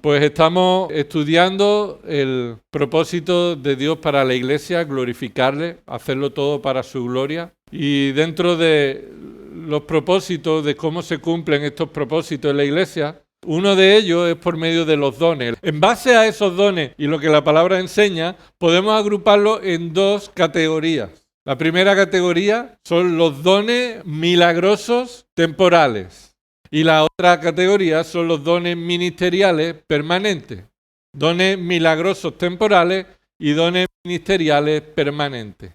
Pues estamos estudiando el propósito de Dios para la Iglesia, glorificarle, hacerlo todo para su gloria. Y dentro de los propósitos, de cómo se cumplen estos propósitos en la Iglesia, uno de ellos es por medio de los dones. En base a esos dones y lo que la palabra enseña, podemos agruparlos en dos categorías. La primera categoría son los dones milagrosos temporales. Y la otra categoría son los dones ministeriales permanentes. Dones milagrosos temporales y dones ministeriales permanentes.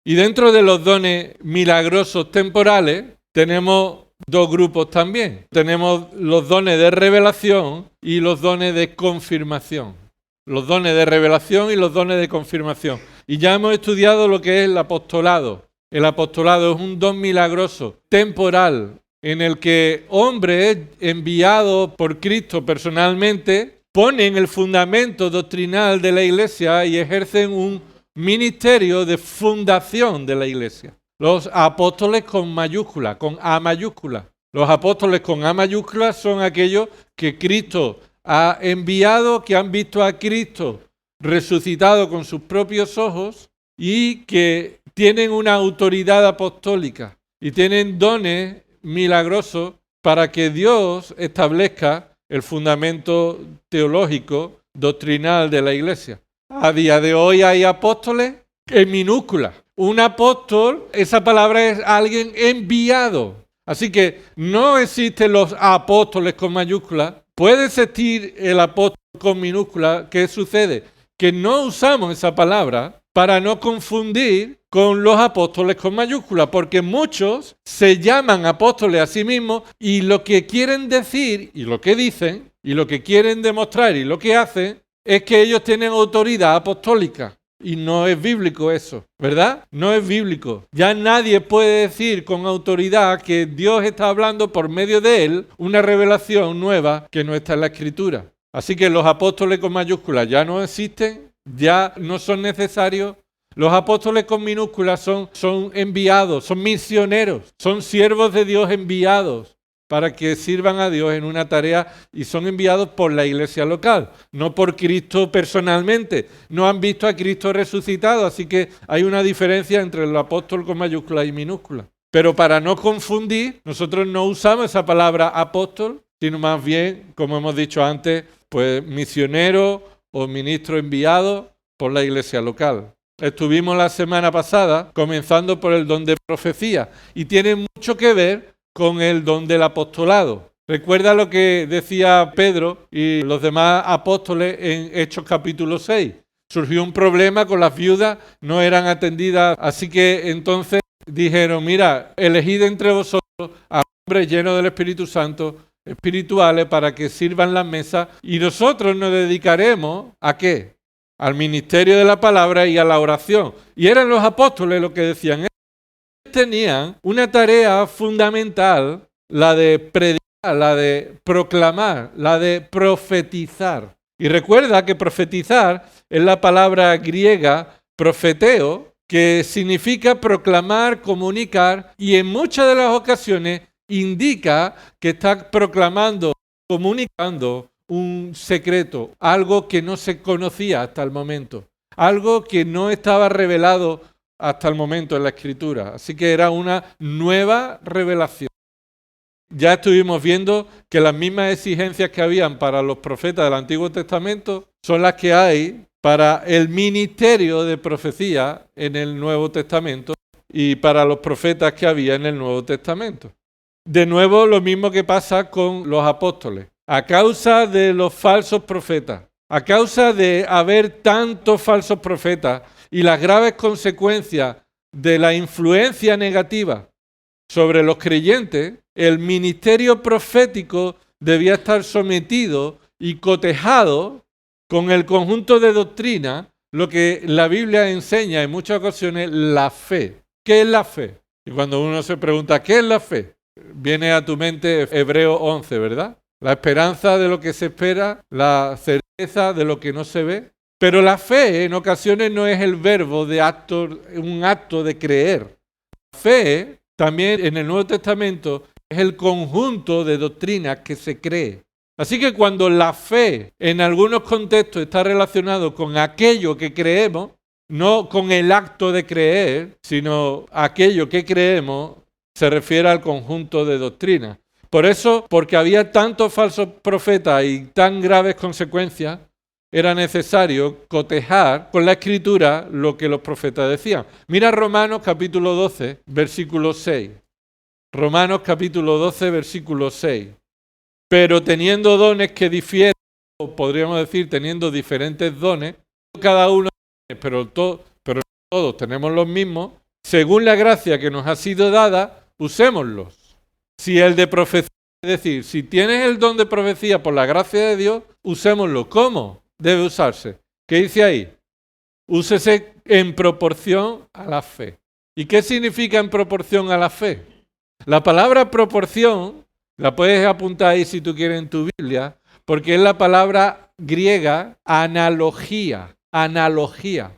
Y dentro de los dones milagrosos temporales tenemos dos grupos también. Tenemos los dones de revelación y los dones de confirmación. Los dones de revelación y los dones de confirmación. Y ya hemos estudiado lo que es el apostolado. El apostolado es un don milagroso temporal, en el que hombres enviados por Cristo personalmente ponen el fundamento doctrinal de la Iglesia y ejercen un ministerio de fundación de la Iglesia. Los apóstoles con mayúscula, con A mayúscula. Los apóstoles con A mayúscula son aquellos que Cristo ha enviado, que han visto a Cristo resucitado con sus propios ojos y que tienen una autoridad apostólica y tienen dones milagroso para que Dios establezca el fundamento teológico, doctrinal de la Iglesia. A día de hoy hay apóstoles en minúscula. Un apóstol, esa palabra es alguien enviado. Así que no existen los apóstoles con mayúscula. Puede existir el apóstol con minúscula. ¿Qué sucede? Que no usamos esa palabra para no confundir con los apóstoles con mayúscula, porque muchos se llaman apóstoles a sí mismos y lo que quieren decir y lo que dicen y lo que quieren demostrar y lo que hacen es que ellos tienen autoridad apostólica. Y no es bíblico eso, ¿verdad? No es bíblico. Ya nadie puede decir con autoridad que Dios está hablando por medio de él una revelación nueva que no está en la Escritura. Así que los apóstoles con mayúsculas ya no existen, ya no son necesarios. Los apóstoles con minúsculas son enviados, son misioneros, son siervos de Dios enviados para que sirvan a Dios en una tarea y son enviados por la iglesia local, no por Cristo personalmente. No han visto a Cristo resucitado, así que hay una diferencia entre el apóstol con mayúsculas y minúsculas. Pero para no confundir, nosotros no usamos esa palabra apóstol, sino más bien, como hemos dicho antes, pues misionero o ministro enviado por la iglesia local. Estuvimos la semana pasada comenzando por el don de profecía y tiene mucho que ver con el don del apostolado. Recuerda lo que decía Pedro y los demás apóstoles en Hechos capítulo 6. Surgió un problema con las viudas, no eran atendidas, así que entonces dijeron, mira, elegid entre vosotros a hombres llenos del Espíritu Santo, espirituales, para que sirvan las mesas y nosotros nos dedicaremos ¿a qué? Al ministerio de la palabra y a la oración. Y eran los apóstoles los que decían. Ellos tenían una tarea fundamental, la de predicar, la de proclamar, la de profetizar. Y recuerda que profetizar es la palabra griega profeteo, que significa proclamar, comunicar, y en muchas de las ocasiones indica que está proclamando, comunicando un secreto, algo que no se conocía hasta el momento, algo que no estaba revelado hasta el momento en la Escritura. Así que era una nueva revelación. Ya estuvimos viendo que las mismas exigencias que habían para los profetas del Antiguo Testamento son las que hay para el ministerio de profecía en el Nuevo Testamento y para los profetas que había en el Nuevo Testamento. De nuevo, lo mismo que pasa con los apóstoles. A causa de los falsos profetas, a causa de haber tantos falsos profetas y las graves consecuencias de la influencia negativa sobre los creyentes, el ministerio profético debía estar sometido y cotejado con el conjunto de doctrina, lo que la Biblia enseña en muchas ocasiones, la fe. ¿Qué es la fe? Y cuando uno se pregunta, ¿qué es la fe? Viene a tu mente Hebreos 11, ¿verdad? La esperanza de lo que se espera, la certeza de lo que no se ve. Pero la fe en ocasiones no es el verbo de un acto de creer. La fe también en el Nuevo Testamento es el conjunto de doctrinas que se cree. Así que cuando la fe en algunos contextos está relacionado con aquello que creemos, no con el acto de creer, sino aquello que creemos, se refiere al conjunto de doctrinas. Por eso, porque había tantos falsos profetas y tan graves consecuencias, era necesario cotejar con la Escritura lo que los profetas decían. Mira Romanos capítulo 12, versículo 6. Romanos capítulo 12, versículo 6. Pero teniendo dones que difieren, o podríamos decir teniendo diferentes dones, cada uno, pero todos tenemos los mismos, según la gracia que nos ha sido dada, usémoslos. Si el de profecía, es decir, si tienes el don de profecía por la gracia de Dios, usémoslo. ¿Cómo debe usarse? ¿Qué dice ahí? Úsese en proporción a la fe. ¿Y qué significa en proporción a la fe? La palabra proporción la puedes apuntar ahí si tú quieres en tu Biblia, porque es la palabra griega analogía. Analogía.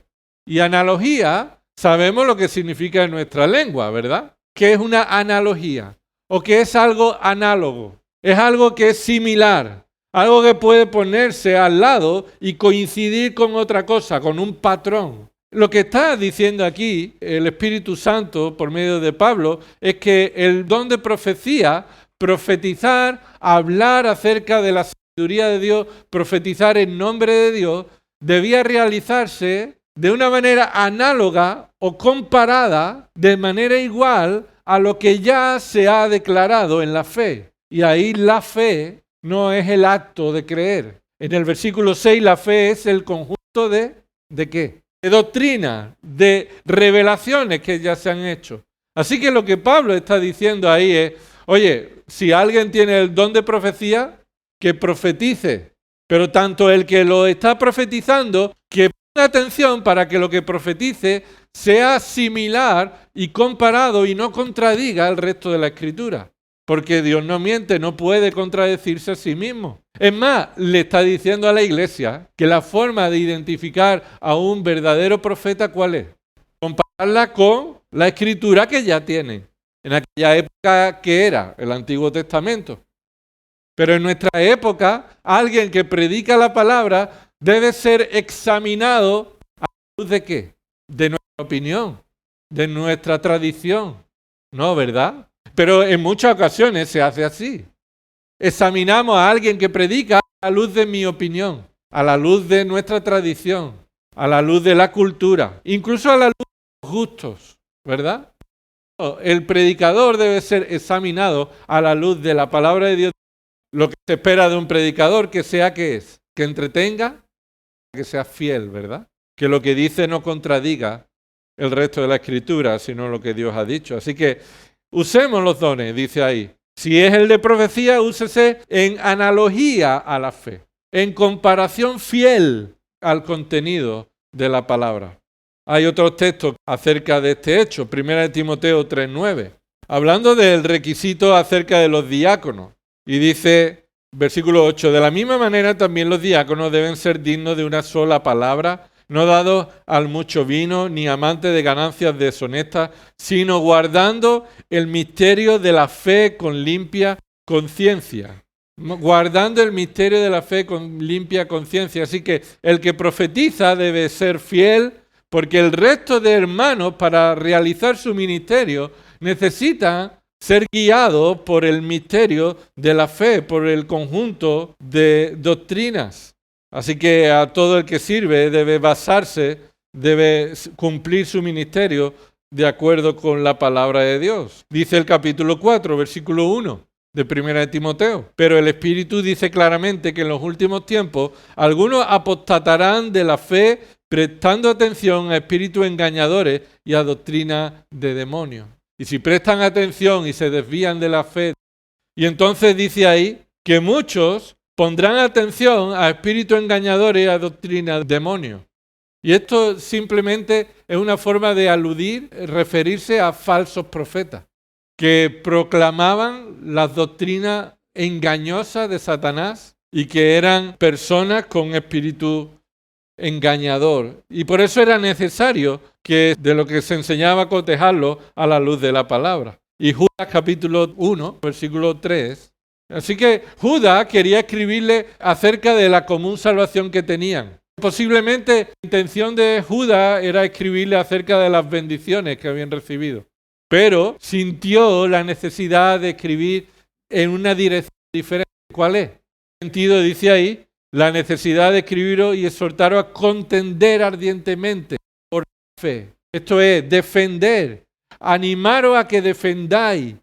Y analogía, sabemos lo que significa en nuestra lengua, ¿verdad? ¿Qué es una analogía? O que es algo análogo. Es algo que es similar. Algo que puede ponerse al lado y coincidir con otra cosa, con un patrón. Lo que está diciendo aquí el Espíritu Santo por medio de Pablo es que el don de profecía, profetizar, hablar acerca de la sabiduría de Dios, profetizar en nombre de Dios, debía realizarse de una manera análoga o comparada de manera igual a lo que ya se ha declarado en la fe. Y ahí la fe no es el acto de creer. En el versículo 6 la fe es el conjunto ¿de qué? De doctrina, de revelaciones que ya se han hecho. Así que lo que Pablo está diciendo ahí es, oye, si alguien tiene el don de profecía, que profetice. Pero tanto el que lo está profetizando, que ponga atención para que lo que profetice sea similar y comparado y no contradiga el resto de la Escritura. Porque Dios no miente, no puede contradecirse a sí mismo. Es más, le está diciendo a la iglesia que la forma de identificar a un verdadero profeta, ¿cuál es? Compararla con la Escritura que ya tienen. En aquella época que era el Antiguo Testamento. Pero en nuestra época, alguien que predica la palabra debe ser examinado a la luz de ¿qué? De nuestra opinión, de nuestra tradición. No, ¿verdad? Pero en muchas ocasiones se hace así. Examinamos a alguien que predica a la luz de mi opinión, a la luz de nuestra tradición, a la luz de la cultura, incluso a la luz de los gustos, ¿verdad? El predicador debe ser examinado a la luz de la palabra de Dios. Lo que se espera de un predicador, que sea ¿qué es? Que entretenga, que sea fiel, ¿verdad? Que lo que dice no contradiga el resto de la Escritura, sino lo que Dios ha dicho. Así que usemos los dones, dice ahí. Si es el de profecía, úsese en analogía a la fe, en comparación fiel al contenido de la palabra. Hay otros textos acerca de este hecho, 1 Timoteo 3:9, hablando del requisito acerca de los diáconos. Y dice, versículo 8, de la misma manera también los diáconos deben ser dignos de una sola palabra, no dados al mucho vino, ni amantes de ganancias deshonestas, sino guardando el misterio de la fe con limpia conciencia. Guardando el misterio de la fe con limpia conciencia. Así que el que profetiza debe ser fiel, porque el resto de hermanos, para realizar su ministerio, necesitan ser guiados por el misterio de la fe, por el conjunto de doctrinas. Así que a todo el que sirve debe basarse, debe cumplir su ministerio de acuerdo con la palabra de Dios. Dice el capítulo 4, versículo 1 de 1 Timoteo. Pero el Espíritu dice claramente que en los últimos tiempos algunos apostatarán de la fe prestando atención a espíritus engañadores y a doctrina de demonios. Y si prestan atención y se desvían de la fe, y entonces dice ahí que muchos pondrán atención a espíritus engañadores y a doctrina de demonios. Y esto simplemente es una forma de aludir, referirse a falsos profetas, que proclamaban las doctrinas engañosas de Satanás y que eran personas con espíritu engañador. Y por eso era necesario que de lo que se enseñaba cotejarlo a la luz de la palabra. Y Judas capítulo 1, versículo 3, Así que Judas quería escribirle acerca de la común salvación que tenían. Posiblemente la intención de Judas era escribirle acerca de las bendiciones que habían recibido, pero sintió la necesidad de escribir en una dirección diferente. ¿Cuál es? En sentido, dice ahí, la necesidad de escribiros y exhortaros a contender ardientemente por la fe. Esto es, defender, animaros a que defendáis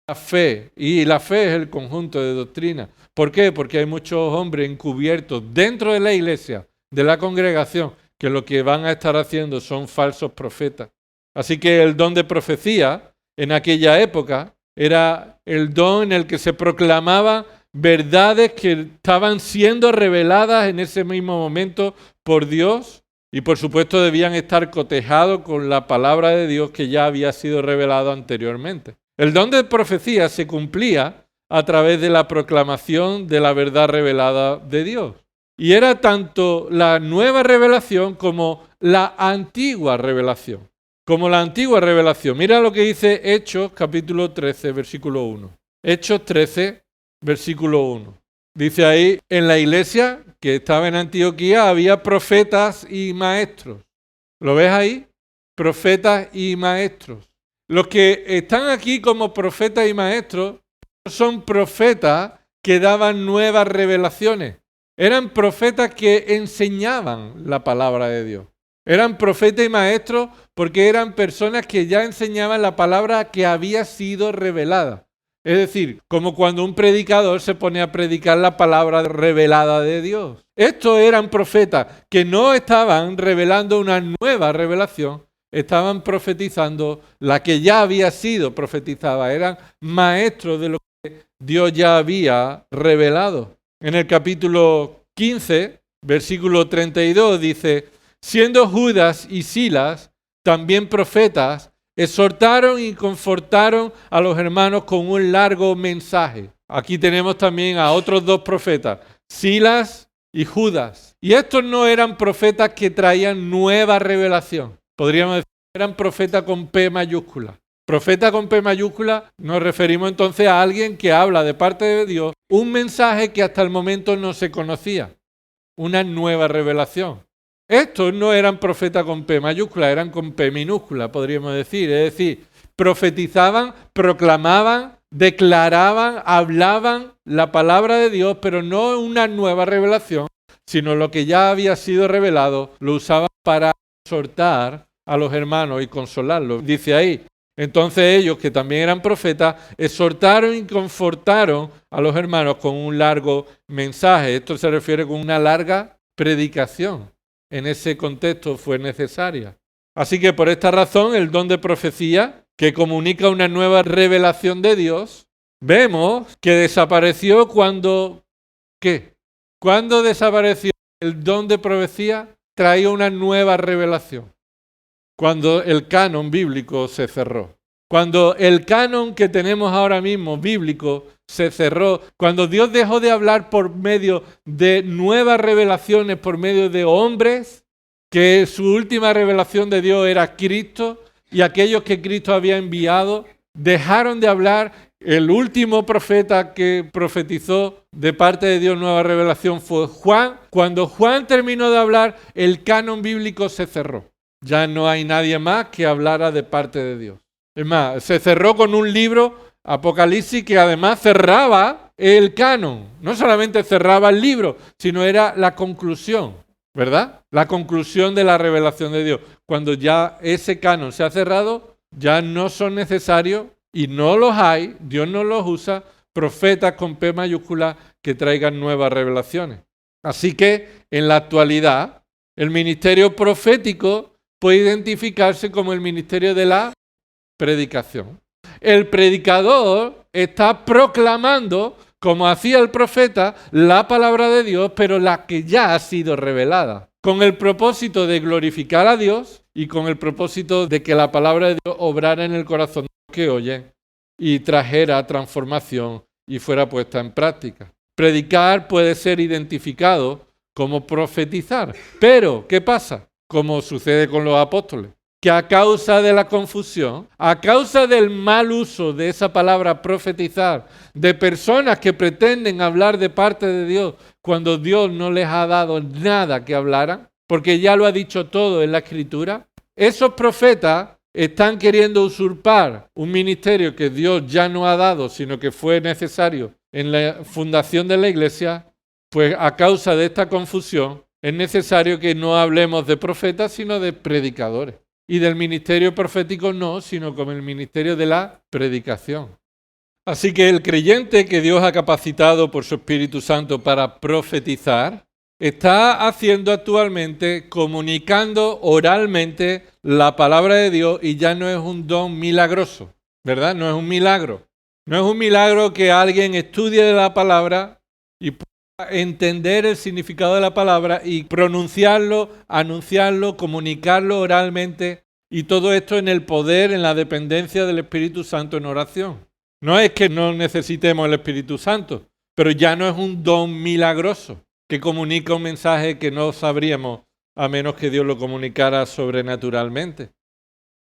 la fe. Y la fe es el conjunto de doctrinas. ¿Por qué? Porque hay muchos hombres encubiertos dentro de la iglesia, de la congregación, que lo que van a estar haciendo son falsos profetas. Así que el don de profecía en aquella época era el don en el que se proclamaba verdades que estaban siendo reveladas en ese mismo momento por Dios y por supuesto debían estar cotejados con la palabra de Dios que ya había sido revelado anteriormente. El don de profecía se cumplía a través de la proclamación de la verdad revelada de Dios. Y era tanto la nueva revelación como la antigua revelación. Como la antigua revelación. Mira lo que dice Hechos capítulo 13, versículo 1. Hechos 13, versículo 1. Dice ahí, en la iglesia que estaba en Antioquía había profetas y maestros. ¿Lo ves ahí? Profetas y maestros. Los que están aquí como profetas y maestros son profetas que daban nuevas revelaciones. Eran profetas que enseñaban la palabra de Dios. Eran profetas y maestros porque eran personas que ya enseñaban la palabra que había sido revelada. Es decir, como cuando un predicador se pone a predicar la palabra revelada de Dios. Estos eran profetas que no estaban revelando una nueva revelación, estaban profetizando la que ya había sido profetizada. Eran maestros de lo que Dios ya había revelado. En el capítulo 15, versículo 32 dice, siendo Judas y Silas también profetas, exhortaron y confortaron a los hermanos con un largo mensaje. Aquí tenemos también a otros dos profetas, Silas y Judas. Y estos no eran profetas que traían nueva revelación. Podríamos decir que eran profetas con P mayúscula. Profeta con P mayúscula nos referimos entonces a alguien que habla de parte de Dios un mensaje que hasta el momento no se conocía. Una nueva revelación. Estos no eran profetas con P mayúscula, eran con P minúscula, podríamos decir. Es decir, profetizaban, proclamaban, declaraban, hablaban la palabra de Dios, pero no una nueva revelación, sino lo que ya había sido revelado, lo usaban para exhortar a los hermanos y consolarlos. Dice ahí, entonces ellos, que también eran profetas, exhortaron y confortaron a los hermanos con un largo mensaje. Esto se refiere con una larga predicación. En ese contexto fue necesaria. Así que por esta razón el don de profecía, que comunica una nueva revelación de Dios, vemos que desapareció cuando... ¿Qué? ¿Cuándo desapareció el don de profecía? Traía una nueva revelación. Cuando el canon bíblico se cerró. Cuando el canon que tenemos ahora mismo bíblico se cerró, cuando Dios dejó de hablar por medio de nuevas revelaciones, por medio de hombres, que su última revelación de Dios era Cristo, y aquellos que Cristo había enviado, dejaron de hablar. El último profeta que profetizó de parte de Dios nueva revelación fue Juan. Cuando Juan terminó de hablar, el canon bíblico se cerró. Ya no hay nadie más que hablara de parte de Dios. Es más, se cerró con un libro, Apocalipsis, que además cerraba el canon. No solamente cerraba el libro, sino era la conclusión, ¿verdad? La conclusión de la revelación de Dios. Cuando ya ese canon se ha cerrado, ya no son necesarios, y no los hay, Dios no los usa, profetas con P mayúscula que traigan nuevas revelaciones. Así que, en la actualidad, el ministerio profético puede identificarse como el ministerio de la predicación. El predicador está proclamando, como hacía el profeta, la palabra de Dios, pero la que ya ha sido revelada, con el propósito de glorificar a Dios y con el propósito de que la palabra de Dios obrara en el corazón de los que oyen y trajera transformación y fuera puesta en práctica. Predicar puede ser identificado como profetizar, pero ¿qué pasa? Como sucede con los apóstoles. que a causa de la confusión, a causa del mal uso de esa palabra profetizar, de personas que pretenden hablar de parte de Dios cuando Dios no les ha dado nada que hablaran, porque ya lo ha dicho todo en la Escritura, esos profetas están queriendo usurpar un ministerio que Dios ya no ha dado, sino que fue necesario en la fundación de la Iglesia. Pues a causa de esta confusión es necesario que no hablemos de profetas, sino de predicadores. Y del ministerio profético no, sino como el ministerio de la predicación. Así que el creyente que Dios ha capacitado por su Espíritu Santo para profetizar, está haciendo actualmente, comunicando oralmente la palabra de Dios, y ya no es un don milagroso, ¿verdad? No es un milagro. No es un milagro que alguien estudie la palabra y pueda entender el significado de la palabra y pronunciarlo, anunciarlo, comunicarlo oralmente, y todo esto en el poder, en la dependencia del Espíritu Santo en oración. No es que no necesitemos el Espíritu Santo, pero ya no es un don milagroso que comunica un mensaje que no sabríamos a menos que Dios lo comunicara sobrenaturalmente.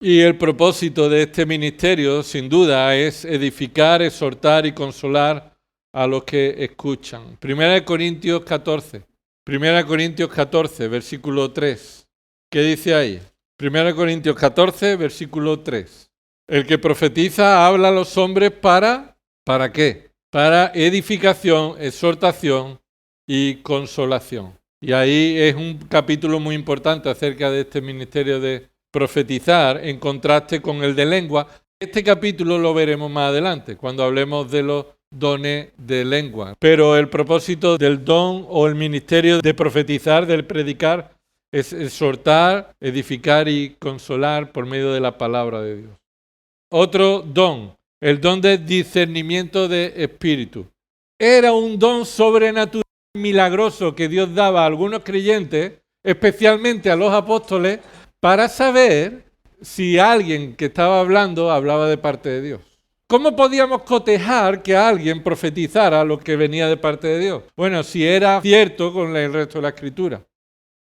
Y el propósito de este ministerio, sin duda, es edificar, exhortar y consolar a los que escuchan. 1 Corintios 14, versículo 3. ¿Qué dice ahí? 1 Corintios 14, versículo 3. El que profetiza habla a los hombres ¿para qué? Para edificación, exhortación y consolación. Y ahí es un capítulo muy importante acerca de este ministerio de profetizar, en contraste con el de lengua. Este capítulo lo veremos más adelante, cuando hablemos de los dones de lengua. Pero el propósito del don o el ministerio de profetizar, del predicar, es exhortar, edificar y consolar por medio de la palabra de Dios. Otro don, el don de discernimiento de espíritu. Era un don sobrenatural, milagroso, que Dios daba a algunos creyentes, especialmente a los apóstoles, para saber si alguien que estaba hablando hablaba de parte de Dios. ¿Cómo podíamos cotejar que alguien profetizara lo que venía de parte de Dios? Bueno, si era cierto con el resto de la Escritura.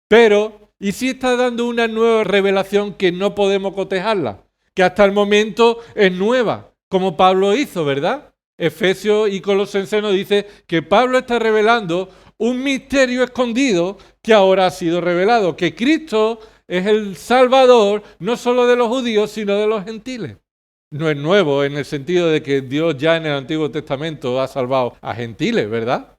Pero, ¿y si está dando una nueva revelación que no podemos cotejarla? Que hasta el momento es nueva, como Pablo hizo, ¿verdad? Efesios y Colosenses nos dice que Pablo está revelando un misterio escondido que ahora ha sido revelado, que Cristo es el Salvador no solo de los judíos, sino de los gentiles. No es nuevo en el sentido de que Dios ya en el Antiguo Testamento ha salvado a gentiles, ¿verdad?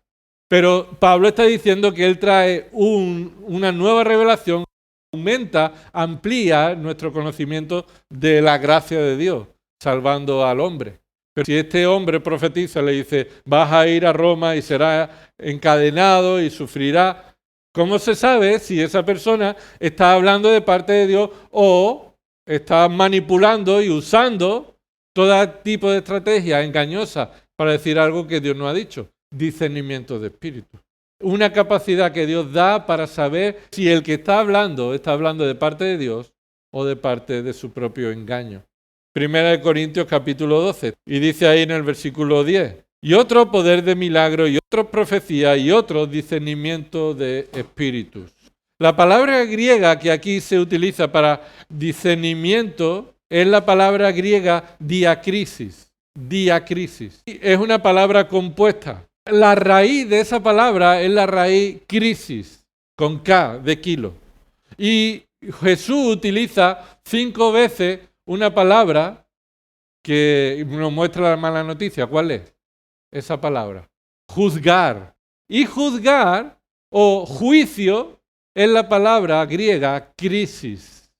Pero Pablo está diciendo que él trae una nueva revelación, aumenta, amplía nuestro conocimiento de la gracia de Dios, salvando al hombre. Pero si este hombre profetiza, le dice, vas a ir a Roma y serás encadenado y sufrirá. ¿Cómo se sabe si esa persona está hablando de parte de Dios o está manipulando y usando todo tipo de estrategia engañosa para decir algo que Dios no ha dicho? Discernimiento de espíritu. Una capacidad que Dios da para saber si el que está hablando de parte de Dios o de parte de su propio engaño. 1 Corintios capítulo 12, y dice ahí en el versículo 10, y otro poder de milagro, y otro profecía, y otro discernimiento de espíritus. La palabra griega que aquí se utiliza para discernimiento es la palabra griega diacrisis. Diacrisis. Es una palabra compuesta. La raíz de esa palabra es la raíz crisis, con K de kilo. Y Jesús utiliza 5 veces una palabra que nos muestra la mala noticia. ¿Cuál es esa palabra? Juzgar. Y juzgar o juicio es la palabra griega crisis.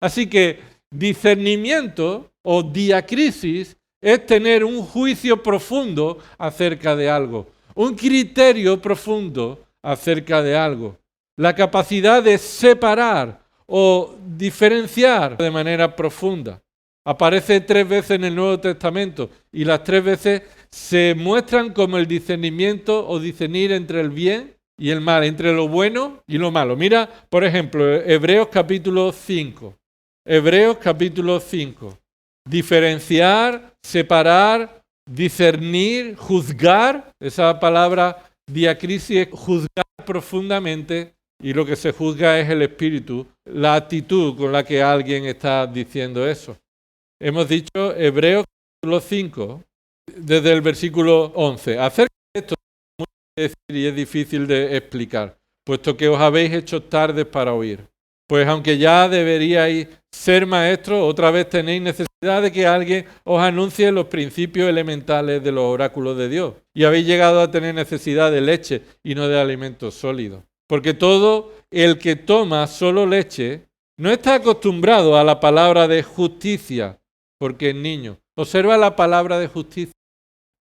Así que discernimiento o diacrisis es tener un juicio profundo acerca de algo, un criterio profundo acerca de algo, la capacidad de separar o diferenciar de manera profunda. Aparece 3 veces en el Nuevo Testamento y las 3 veces se muestran como el discernimiento o discernir entre el bien y el mal, entre lo bueno y lo malo. Mira, por ejemplo, Hebreos capítulo 5. Hebreos capítulo 5. Diferenciar, separar, discernir, juzgar. Esa palabra diacrisis es juzgar profundamente y lo que se juzga es el espíritu, la actitud con la que alguien está diciendo eso. Hemos dicho Hebreos capítulo 5, desde el versículo 11. Acerca de esto es muy difícil y es difícil de explicar, puesto que os habéis hecho tardes para oír. Pues aunque ya deberíais ser maestros, otra vez tenéis necesidad de que alguien os anuncie los principios elementales de los oráculos de Dios. Y habéis llegado a tener necesidad de leche y no de alimentos sólidos. Porque todo el que toma solo leche no está acostumbrado a la palabra de justicia, porque es niño. Observa la palabra de justicia.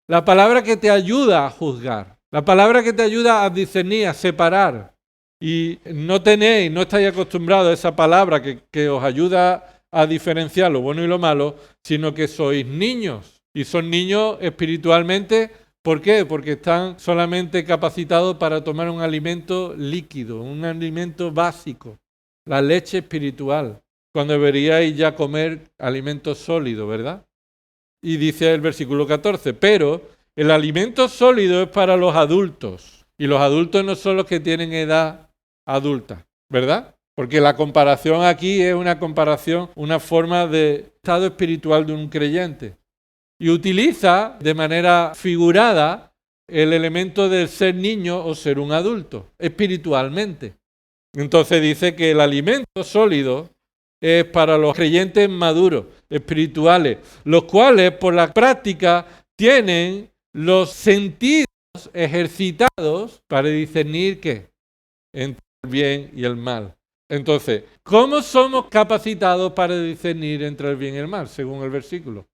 La palabra que te ayuda a juzgar. La palabra que te ayuda a discernir, a separar. Y no estáis acostumbrados a esa palabra que os ayuda a diferenciar lo bueno y lo malo, sino que sois niños. Y son niños espiritualmente. ¿Por qué? Porque están solamente capacitados para tomar un alimento líquido, un alimento básico, la leche espiritual, cuando deberíais ya comer alimentos sólidos, ¿verdad? Y dice el versículo 14, pero el alimento sólido es para los adultos. Y los adultos no son los que tienen edad adulta, ¿verdad? Porque la comparación aquí es una comparación, una forma de estado espiritual de un creyente. Y utiliza de manera figurada el elemento del ser niño o ser un adulto, espiritualmente. Entonces dice que el alimento sólido es para los creyentes maduros, espirituales, los cuales por la práctica tienen los sentidos ejercitados para discernir ¿qué? Entre el bien y el mal. Entonces, ¿cómo somos capacitados para discernir entre el bien y el mal, según el versículo?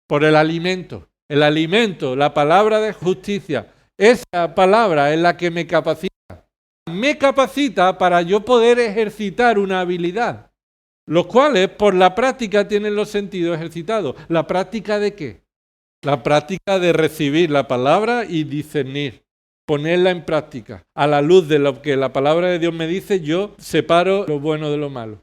Por el alimento. El alimento, la palabra de justicia, esa palabra es la que me capacita. Me capacita para yo poder ejercitar una habilidad, los cuales por la práctica tienen los sentidos ejercitados. ¿La práctica de qué? La práctica de recibir la palabra y discernir, ponerla en práctica. A la luz de lo que la palabra de Dios me dice, yo separo lo bueno de lo malo.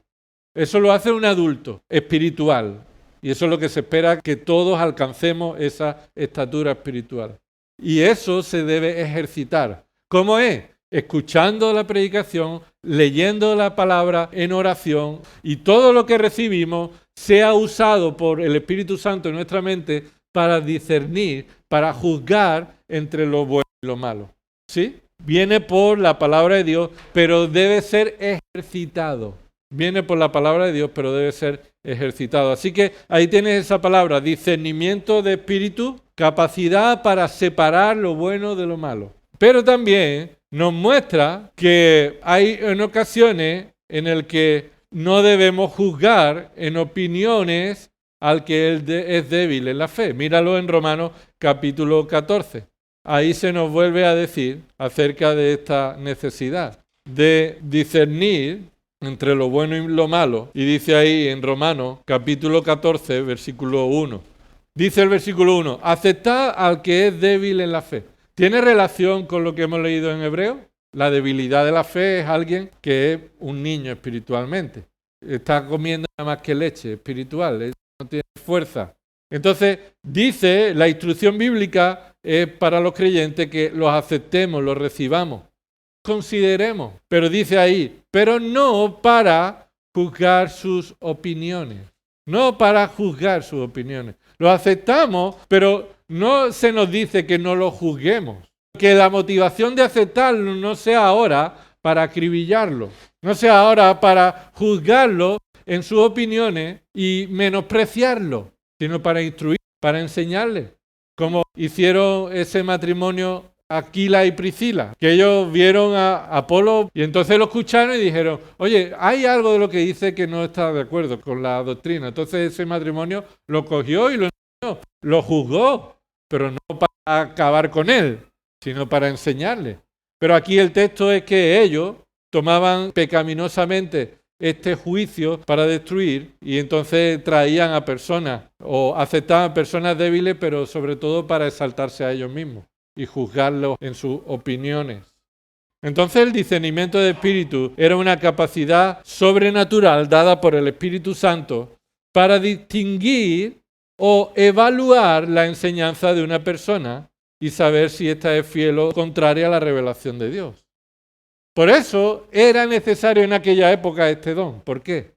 Eso lo hace un adulto espiritual. Y eso es lo que se espera, que todos alcancemos esa estatura espiritual. Y eso se debe ejercitar. ¿Cómo es? Escuchando la predicación, leyendo la palabra en oración, y todo lo que recibimos sea usado por el Espíritu Santo en nuestra mente para discernir, para juzgar entre lo bueno y lo malo. ¿Sí? Viene por la palabra de Dios, pero debe ser ejercitado. Viene por la palabra de Dios, pero debe ser ejercitado. Así que ahí tienes esa palabra, discernimiento de espíritu, capacidad para separar lo bueno de lo malo. Pero también nos muestra que hay en ocasiones en el que no debemos juzgar en opiniones al que es débil en la fe. Míralo en Romanos capítulo 14. Ahí se nos vuelve a decir acerca de esta necesidad de discernir entre lo bueno y lo malo. Y dice ahí en Romanos capítulo 14, versículo 1. Dice el versículo 1, aceptad al que es débil en la fe. ¿Tiene relación con lo que hemos leído en Hebreo? La debilidad de la fe es alguien que es un niño espiritualmente. Está comiendo nada más que leche espiritual, no tiene fuerza. Entonces, dice, la instrucción bíblica es para los creyentes que los aceptemos, los recibamos, consideremos. Pero dice ahí, pero no para juzgar sus opiniones. No para juzgar sus opiniones. Lo aceptamos, pero no se nos dice que no lo juzguemos. Que la motivación de aceptarlo no sea ahora para acribillarlo, no sea ahora para juzgarlo en sus opiniones y menospreciarlo, sino para instruir, para enseñarle. Como hicieron ese matrimonio Aquila y Priscila, que ellos vieron a Apolo y entonces lo escucharon y dijeron, oye, hay algo de lo que dice que no está de acuerdo con la doctrina. Entonces ese matrimonio lo cogió y lo enseñó, lo juzgó, pero no para acabar con él, sino para enseñarle. Pero aquí el texto es que ellos tomaban pecaminosamente este juicio para destruir y entonces traían a personas o aceptaban personas débiles, pero sobre todo para exaltarse a ellos mismos y juzgarlos en sus opiniones. Entonces el discernimiento de espíritu era una capacidad sobrenatural dada por el Espíritu Santo para distinguir o evaluar la enseñanza de una persona y saber si ésta es fiel o contraria a la revelación de Dios. Por eso era necesario en aquella época este don. ¿Por qué?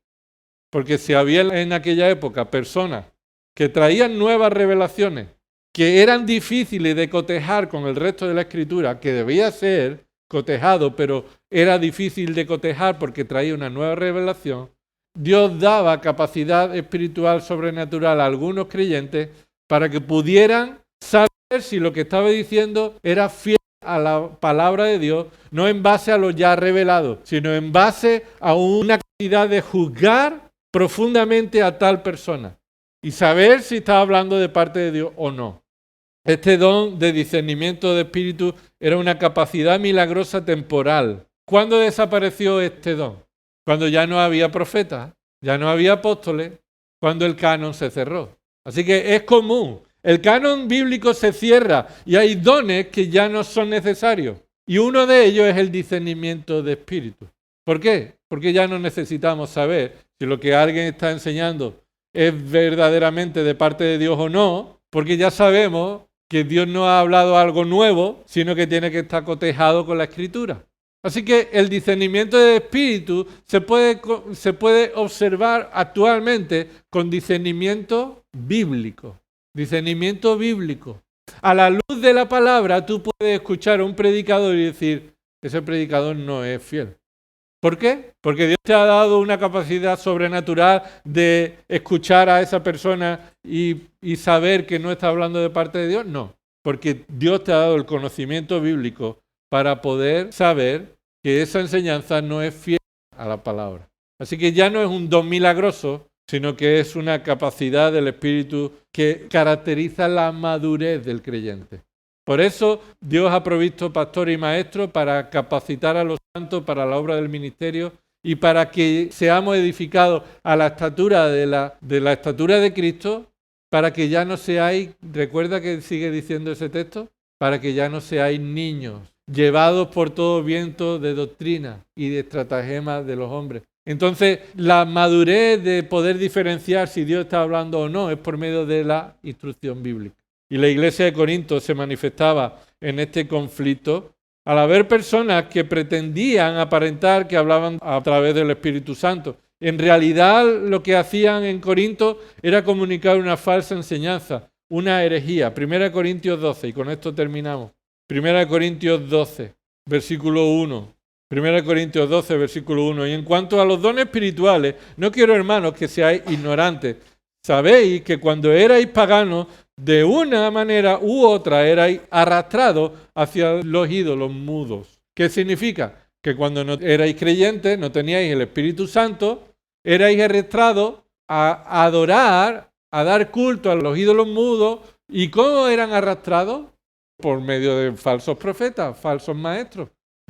Porque si había en aquella época personas que traían nuevas revelaciones, que eran difíciles de cotejar con el resto de la Escritura, que debía ser cotejado, pero era difícil de cotejar porque traía una nueva revelación, Dios daba capacidad espiritual sobrenatural a algunos creyentes para que pudieran saber si lo que estaba diciendo era fiel a la palabra de Dios, no en base a lo ya revelado, sino en base a una capacidad de juzgar profundamente a tal persona y saber si está hablando de parte de Dios o no. Este don de discernimiento de espíritu era una capacidad milagrosa temporal. ¿Cuándo desapareció este don? Cuando ya no había profetas, ya no había apóstoles, cuando el canon se cerró. Así que es común. El canon bíblico se cierra y hay dones que ya no son necesarios. Y uno de ellos es el discernimiento de espíritu. ¿Por qué? Porque ya no necesitamos saber si lo que alguien está enseñando es verdaderamente de parte de Dios o no, porque ya sabemos que Dios no ha hablado algo nuevo, sino que tiene que estar cotejado con la Escritura. Así que el discernimiento de espíritu se puede observar actualmente con discernimiento bíblico. Discernimiento bíblico. A la luz de la palabra tú puedes escuchar a un predicador y decir, ese predicador no es fiel. ¿Por qué? Porque Dios te ha dado una capacidad sobrenatural de escuchar a esa persona y saber que no está hablando de parte de Dios. No, porque Dios te ha dado el conocimiento bíblico para poder saber que esa enseñanza no es fiel a la palabra. Así que ya no es un don milagroso, sino que es una capacidad del Espíritu que caracteriza la madurez del creyente. Por eso Dios ha provisto pastores y maestros para capacitar a los santos para la obra del ministerio y para que seamos edificados a la estatura de la estatura de Cristo, para que ya no seáis, ¿recuerda que sigue diciendo ese texto? Para que ya no seáis niños, llevados por todo viento de doctrina y de estratagemas de los hombres. Entonces, la madurez de poder diferenciar si Dios está hablando o no es por medio de la instrucción bíblica. Y la iglesia de Corinto se manifestaba en este conflicto al haber personas que pretendían aparentar que hablaban a través del Espíritu Santo. En realidad, lo que hacían en Corinto era comunicar una falsa enseñanza, una herejía. 1 Corintios 12, y con esto terminamos. 1 Corintios 12, versículo 1. 1 Corintios 12, versículo 1. Y en cuanto a los dones espirituales, no quiero, hermanos, que seáis ignorantes. Sabéis que cuando erais paganos, de una manera u otra erais arrastrados hacia los ídolos mudos. ¿Qué significa? Que cuando no erais creyentes, no teníais el Espíritu Santo, erais arrastrados a adorar, a dar culto a los ídolos mudos. ¿Y cómo eran arrastrados? Por medio de falsos profetas, falsos maestros,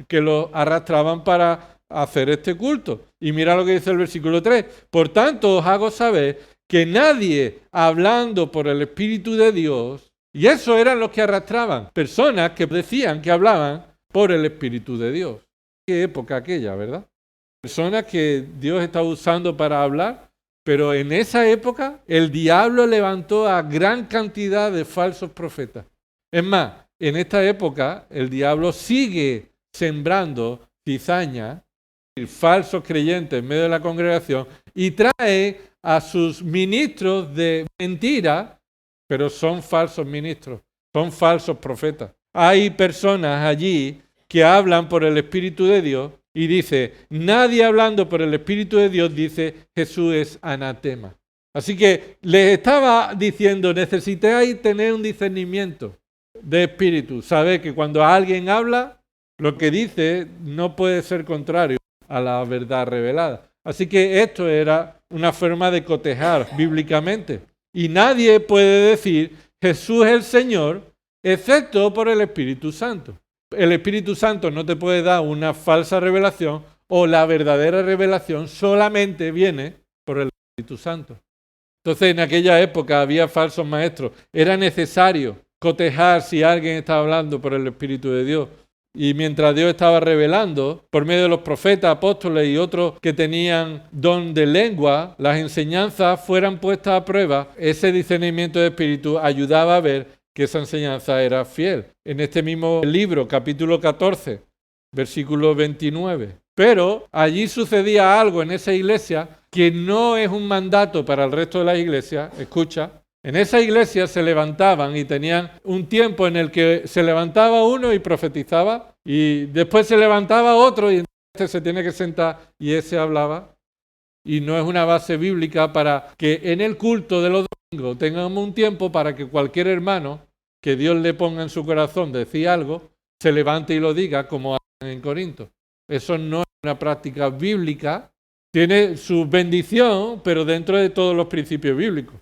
que los arrastraban para hacer este culto. Y mira lo que dice el versículo 3. Por tanto, os hago saber que nadie hablando por el Espíritu de Dios, y eso eran los que arrastraban, personas que decían que hablaban por el Espíritu de Dios. Qué época aquella, ¿verdad? Personas que Dios estaba usando para hablar, pero en esa época el diablo levantó a gran cantidad de falsos profetas. Es más, en esta época el diablo sigue sembrando cizaña, falsos creyentes en medio de la congregación, y trae a sus ministros de mentira, pero son falsos ministros, son falsos profetas. Hay personas allí que hablan por el Espíritu de Dios y dice, nadie hablando por el Espíritu de Dios dice Jesús es anatema. Así que les estaba diciendo, necesitáis tener un discernimiento de espíritu, saber que cuando alguien habla, lo que dice no puede ser contrario a la verdad revelada. Así que esto era una forma de cotejar bíblicamente. Y nadie puede decir Jesús es el Señor, excepto por el Espíritu Santo. El Espíritu Santo no te puede dar una falsa revelación o la verdadera revelación solamente viene por el Espíritu Santo. Entonces en aquella época había falsos maestros. Era necesario cotejar si alguien estaba hablando por el Espíritu de Dios. Y mientras Dios estaba revelando, por medio de los profetas, apóstoles y otros que tenían don de lengua, las enseñanzas fueran puestas a prueba, ese discernimiento de espíritu ayudaba a ver que esa enseñanza era fiel. En este mismo libro, capítulo 14, versículo 29. Pero allí sucedía algo en esa iglesia que no es un mandato para el resto de las iglesias. Escucha, en esa iglesia se levantaban y tenían un tiempo en el que se levantaba uno y profetizaba, y después se levantaba otro y entonces se tiene que sentar y ese hablaba. Y no es una base bíblica para que en el culto de los domingos tengamos un tiempo para que cualquier hermano que Dios le ponga en su corazón decir algo, se levante y lo diga como hacen en Corinto. Eso no es una práctica bíblica, tiene su bendición, pero dentro de todos los principios bíblicos.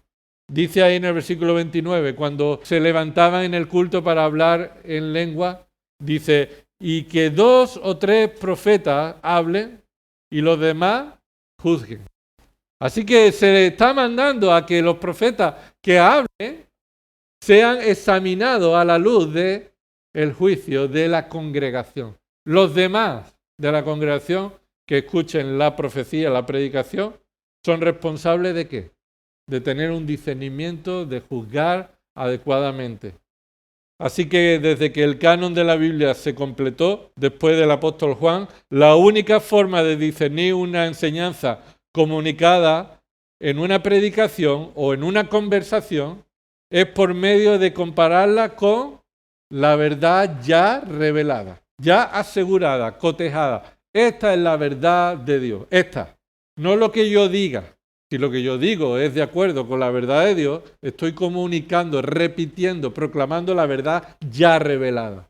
Dice ahí en el versículo 29, cuando se levantaban en el culto para hablar en lengua, dice, y que 2 o 3 profetas hablen y los demás juzguen. Así que se le está mandando a que los profetas que hablen sean examinados a la luz de el juicio de la congregación. Los demás de la congregación que escuchen la profecía, la predicación, son responsables ¿de qué? De tener un discernimiento, de juzgar adecuadamente. Así que desde que el canon de la Biblia se completó, después del apóstol Juan, la única forma de discernir una enseñanza comunicada en una predicación o en una conversación es por medio de compararla con la verdad ya revelada, ya asegurada, cotejada. Esta es la verdad de Dios, esta, no lo que yo diga. Si lo que yo digo es de acuerdo con la verdad de Dios, estoy comunicando, repitiendo, proclamando la verdad ya revelada.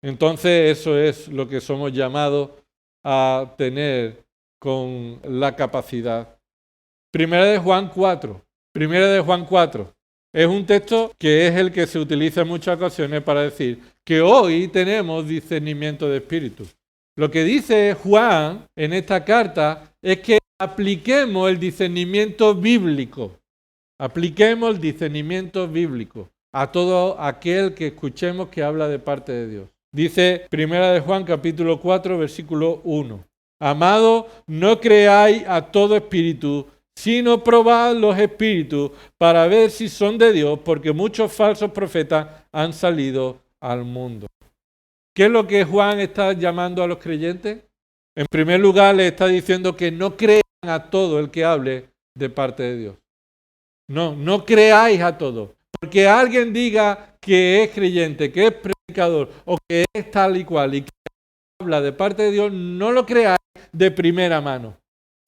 Entonces eso es lo que somos llamados a tener con la capacidad. Primera de Juan 4. Es un texto que es el que se utiliza en muchas ocasiones para decir que hoy tenemos discernimiento de espíritu. Lo que dice Juan en esta carta es que apliquemos el discernimiento bíblico. Apliquemos el discernimiento bíblico a todo aquel que escuchemos que habla de parte de Dios. Dice Primera de Juan capítulo 4 versículo 1. Amados, no creáis a todo espíritu, sino probad los espíritus para ver si son de Dios, porque muchos falsos profetas han salido al mundo. ¿Qué es lo que Juan está llamando a los creyentes? En primer lugar, le está diciendo que no crean a todo el que hable de parte de Dios. No creáis a todo. Porque alguien diga que es creyente, que es predicador o que es tal y cual y que habla de parte de Dios, no lo creáis de primera mano.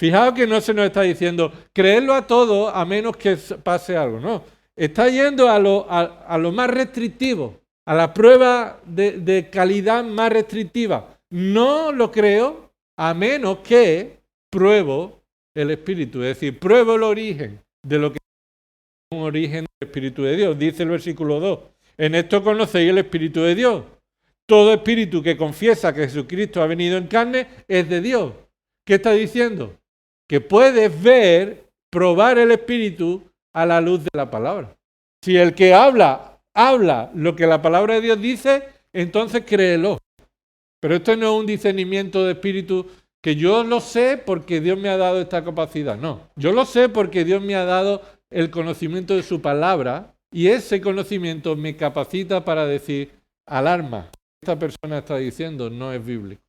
Fijaos que no se nos está diciendo creerlo a todo a menos que pase algo. No, está yendo a lo más restrictivo, a la prueba de calidad más restrictiva. No lo creo a menos que pruebo el Espíritu, es decir, pruebo el origen de lo que es un origen del Espíritu de Dios. Dice el versículo 2, en esto conocéis el Espíritu de Dios. Todo espíritu que confiesa que Jesucristo ha venido en carne es de Dios. ¿Qué está diciendo? Que puedes ver, probar el Espíritu a la luz de la palabra. Si el que habla lo que la palabra de Dios dice, entonces créelo. Pero esto no es un discernimiento de espíritu que yo lo sé porque Dios me ha dado esta capacidad. No, yo lo sé porque Dios me ha dado el conocimiento de su palabra y ese conocimiento me capacita para decir, alarma, esta persona está diciendo no es bíblico.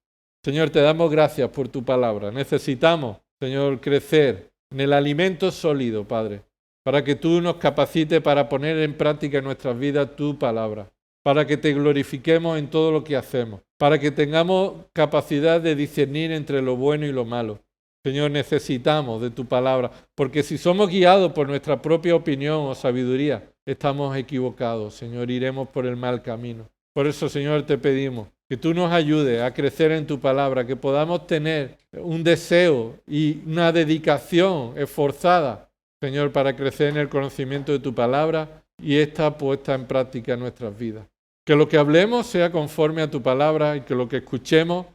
Señor, te damos gracias por tu palabra. Necesitamos, Señor, crecer en el alimento sólido, Padre, para que tú nos capacites para poner en práctica en nuestras vidas tu palabra, para que te glorifiquemos en todo lo que hacemos, para que tengamos capacidad de discernir entre lo bueno y lo malo. Señor, necesitamos de tu palabra, porque si somos guiados por nuestra propia opinión o sabiduría, estamos equivocados. Señor, iremos por el mal camino. Por eso, Señor, te pedimos que tú nos ayudes a crecer en tu palabra, que podamos tener un deseo y una dedicación esforzada, Señor, para crecer en el conocimiento de tu palabra y esta puesta en práctica en nuestras vidas. Que lo que hablemos sea conforme a tu palabra y que lo que escuchemos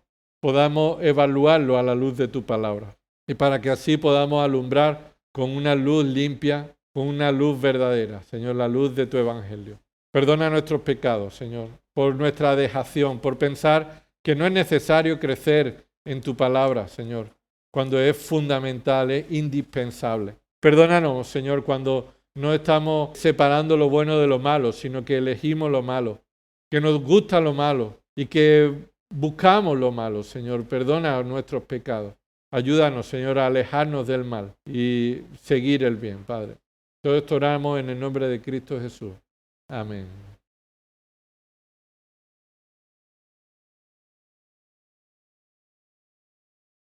podamos evaluarlo a la luz de tu palabra. Y para que así podamos alumbrar con una luz limpia, con una luz verdadera, Señor, la luz de tu evangelio. Perdona nuestros pecados, Señor, por nuestra dejación, por pensar que no es necesario crecer en tu palabra, Señor, cuando es fundamental, es indispensable. Perdónanos, Señor, cuando no estamos separando lo bueno de lo malo, sino que elegimos lo malo, que nos gusta lo malo y que buscamos lo malo, Señor. Perdona nuestros pecados. Ayúdanos, Señor, a alejarnos del mal y seguir el bien, Padre. Todo esto oramos en el nombre de Cristo Jesús. Amén.